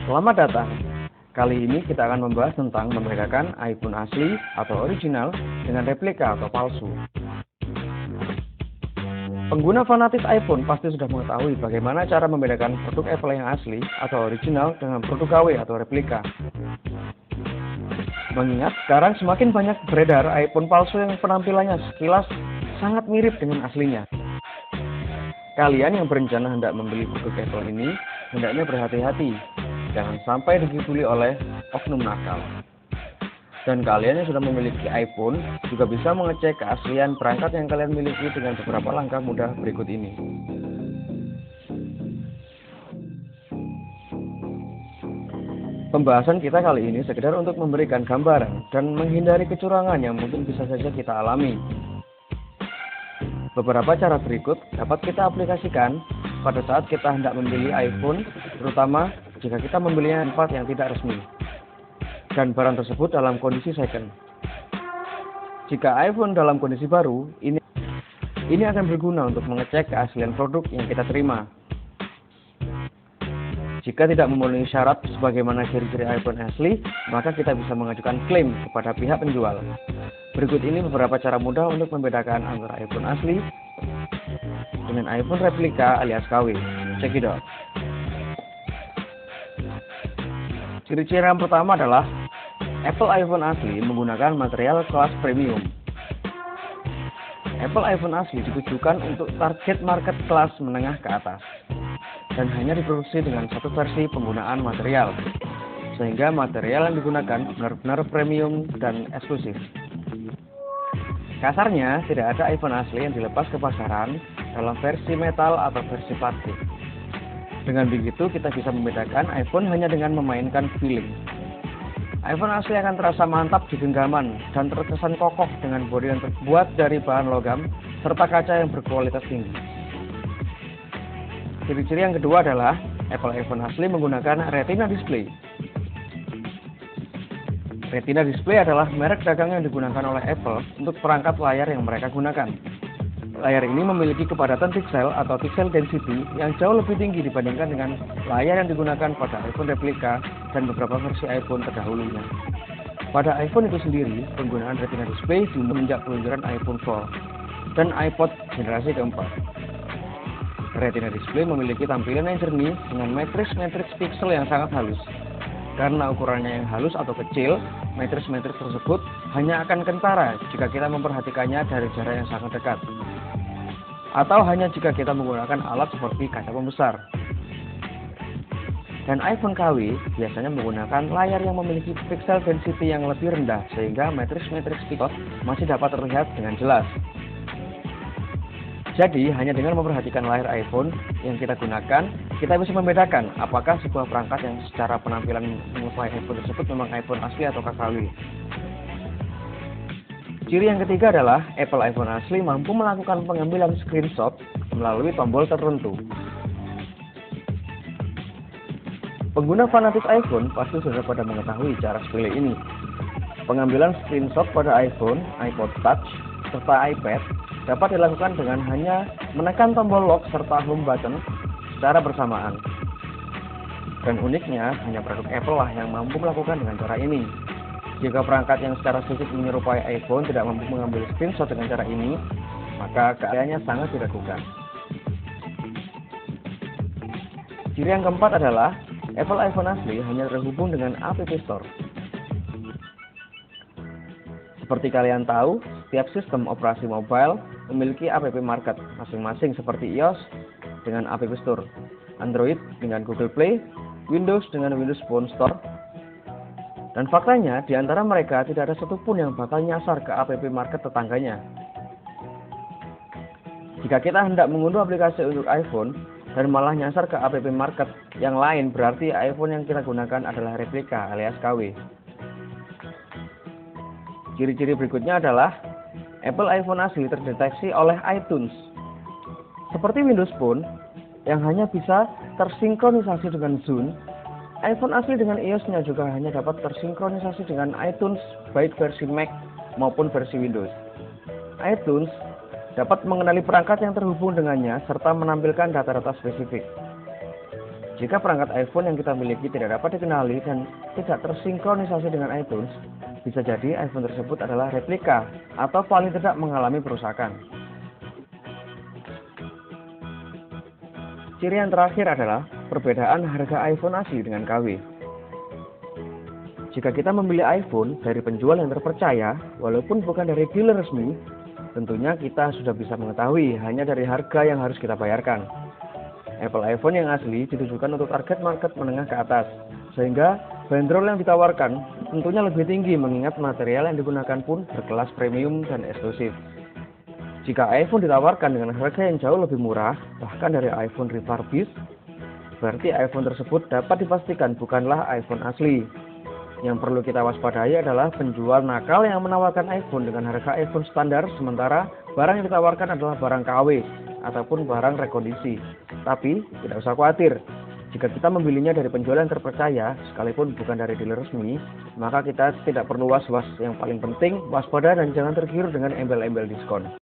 Selamat datang. Kali ini kita akan membahas tentang membedakan iPhone asli atau original dengan replika atau palsu. Pengguna fanatis iPhone pasti sudah mengetahui bagaimana cara membedakan produk Apple yang asli atau original dengan produk KW atau replika. Mengingat sekarang semakin banyak beredar iPhone palsu yang penampilannya sekilas sangat mirip dengan aslinya. Kalian yang berencana hendak membeli produk Apple ini, hendaknya berhati-hati. Jangan sampai digibuli oleh oknum nakal. Dan kalian yang sudah memiliki iPhone juga bisa mengecek keaslian perangkat yang kalian miliki dengan beberapa langkah mudah berikut ini. Pembahasan kita kali ini sekedar untuk memberikan gambaran dan menghindari kecurangan yang mungkin bisa saja kita alami. Beberapa cara berikut dapat kita aplikasikan pada saat kita hendak membeli iPhone, terutama jika kita membelinya di tempat yang tidak resmi dan barang tersebut dalam kondisi second. Jika iPhone dalam kondisi baru, ini akan berguna untuk mengecek keaslian produk yang kita terima. Jika tidak memenuhi syarat sebagaimana ciri-ciri iPhone asli, maka kita bisa mengajukan klaim kepada pihak penjual. Berikut ini beberapa cara mudah untuk membedakan antara iPhone asli dengan iPhone replika alias KW. Check it out. Ciri-ciri yang pertama adalah Apple iPhone asli menggunakan material kelas premium. Apple iPhone asli ditujukan untuk target market kelas menengah ke atas dan hanya diproduksi dengan satu versi penggunaan material, sehingga material yang digunakan benar-benar premium dan eksklusif. Kasarnya, tidak ada iPhone asli yang dilepas ke pasaran dalam versi metal atau versi plastik. Dengan begitu, kita bisa membedakan iPhone hanya dengan memainkan feeling. iPhone asli akan terasa mantap di genggaman dan terkesan kokoh dengan bodi yang terbuat dari bahan logam serta kaca yang berkualitas tinggi. Ciri-ciri yang kedua adalah Apple iPhone asli menggunakan Retina display. Retina display adalah merek dagang yang digunakan oleh Apple untuk perangkat layar yang mereka gunakan. Layar ini memiliki kepadatan piksel atau pixel density yang jauh lebih tinggi dibandingkan dengan layar yang digunakan pada iPhone replika dan beberapa versi iPhone terdahulunya. Pada iPhone itu sendiri, penggunaan Retina display semenjak peluncuran iPhone 4 dan iPod generasi keempat. Retina display memiliki tampilan yang jernih dengan matriks-matriks piksel yang sangat halus. Karena ukurannya yang halus atau kecil, matriks-matriks tersebut hanya akan kentara jika kita memperhatikannya dari jarak yang sangat dekat, atau hanya jika kita menggunakan alat seperti kaca pembesar. Dan iPhone KW biasanya menggunakan layar yang memiliki pixel density yang lebih rendah, sehingga matriks-matriks piksel masih dapat terlihat dengan jelas. Jadi, hanya dengan memperhatikan layar iPhone yang kita gunakan, kita bisa membedakan apakah sebuah perangkat yang secara penampilan menyerupai iPhone tersebut memang iPhone asli atau KW. Ciri yang ketiga adalah Apple iPhone asli mampu melakukan pengambilan screenshot melalui tombol tertentu. Pengguna fanatis iPhone pasti sudah pada mengetahui cara sepele ini. Pengambilan screenshot pada iPhone, iPod Touch, serta iPad dapat dilakukan dengan hanya menekan tombol lock serta home button secara bersamaan. Dan uniknya, hanya produk Apple lah yang mampu melakukan dengan cara ini. Jika perangkat yang secara fisik menyerupai iPhone tidak mampu mengambil screenshot dengan cara ini, maka keadaannya sangat diragukan. Ciri yang keempat adalah Apple iPhone asli hanya terhubung dengan App Store. Seperti kalian tahu, setiap sistem operasi mobile memiliki App Market masing-masing seperti iOS dengan App Store, Android dengan Google Play, Windows dengan Windows Phone Store. Dan faktanya, di antara mereka tidak ada satupun yang bakal nyasar ke App Market tetangganya. Jika kita hendak mengunduh aplikasi untuk iPhone dan malah nyasar ke App Market yang lain, berarti iPhone yang kita gunakan adalah replika alias KW. Ciri-ciri berikutnya adalah Apple iPhone asli terdeteksi oleh iTunes. Seperti Windows Phone yang hanya bisa tersinkronisasi dengan Zune, iPhone asli dengan iOS-nya juga hanya dapat tersinkronisasi dengan iTunes baik versi Mac maupun versi Windows. iTunes dapat mengenali perangkat yang terhubung dengannya serta menampilkan data-data spesifik. Jika perangkat iPhone yang kita miliki tidak dapat dikenali dan tidak tersinkronisasi dengan iTunes, bisa jadi iPhone tersebut adalah replika atau paling tidak mengalami perusakan. Ciri yang terakhir adalah perbedaan harga iPhone asli dengan KW. Jika kita memilih iPhone dari penjual yang terpercaya, walaupun bukan dari dealer resmi, tentunya kita sudah bisa mengetahui hanya dari harga yang harus kita bayarkan. Apple iPhone yang asli ditujukan untuk target market menengah ke atas, sehingga bandrol yang ditawarkan tentunya lebih tinggi mengingat material yang digunakan pun berkelas premium dan eksklusif. Jika iPhone ditawarkan dengan harga yang jauh lebih murah, bahkan dari iPhone refurbished, berarti iPhone tersebut dapat dipastikan bukanlah iPhone asli. Yang perlu kita waspadai adalah penjual nakal yang menawarkan iPhone dengan harga iPhone standar, sementara barang yang ditawarkan adalah barang KW ataupun barang rekondisi. Tapi tidak usah khawatir, jika kita memilihnya dari penjual yang terpercaya, sekalipun bukan dari dealer resmi, maka kita tidak perlu was-was. Yang paling penting waspada dan jangan tergiur dengan embel-embel diskon.